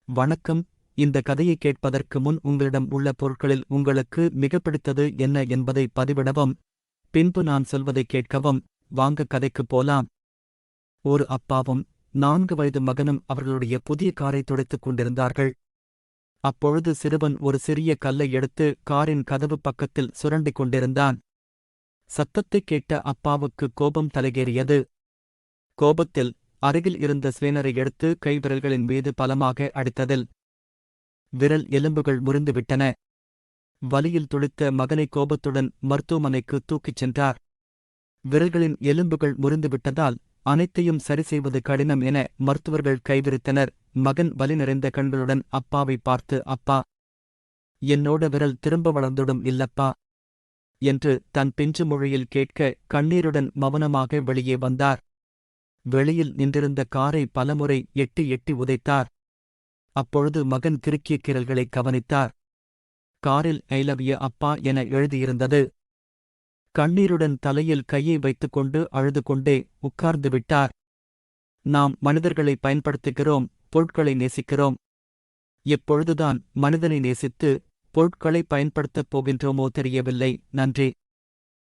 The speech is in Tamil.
வணக்கம். இந்த கதையை கேட்பதற்கு முன் உங்களிடம் உள்ள பொருட்களில் உங்களுக்கு மிக பிடித்தது என்ன என்பதை பதிவிடவும். பின்பு நான் சொல்வதை கேட்கவும். வாங்க கதைக்குப் போலாம். ஒரு அப்பாவும் 4 வயது மகனும் அவர்களுடைய புதிய காரை துடைத்துக் கொண்டிருந்தார்கள். அப்பொழுது சிறுவன் ஒரு சிறிய கல்லை எடுத்து காரின் கதவு பக்கத்தில் சுரண்டிக் கொண்டிருந்தான். சத்தத்தைக் கேட்ட அப்பாவுக்கு கோபம் தலைகேறியது. கோபத்தில் அருகில் இருந்த ஸ்வேனரை எடுத்து கைவிரல்களின் மீது பலமாக அடித்ததில் விரல் எலும்புகள் முறிந்துவிட்டன. வலியில் துடித்த மகனை கோபத்துடன் மருத்துவமனைக்கு தூக்கிச் சென்றார். விரல்களின் எலும்புகள் முறிந்துவிட்டதால் அனைத்தையும் சரிசெய்வது கடினம் என மருத்துவர்கள் கைவிரித்தனர். மகன் வலி நிறைந்த கண்களுடன் அப்பாவை பார்த்து, அப்பா, என்னோட விரல் திரும்ப வளர்ந்துடும் இல்லப்பா என்று தன் பிஞ்சு மொழியில் கேட்க கண்ணீருடன் மௌனமாக வெளியே வந்தார். வெளியில் நின்றிருந்த காரை பலமுறை எட்டி எட்டி உதைத்தார். அப்பொழுது மகன் கிறுக்கிய கீறல்களை கவனித்தார். காரில் ஐ லவ் யூ அப்பா என எழுதியிருந்தது. கண்ணீருடன் தலையில் கையை வைத்துக்கொண்டு அழுது கொண்டே உட்கார்ந்து விட்டார். நாம் மனிதர்களை பயன்படுத்துகிறோம், பொருட்களை நேசிக்கிறோம். எப்பொழுதுதான் மனிதனை நேசித்து பொருட்களை பயன்படுத்தப் போகின்றோமோ தெரியவில்லை. நன்றி.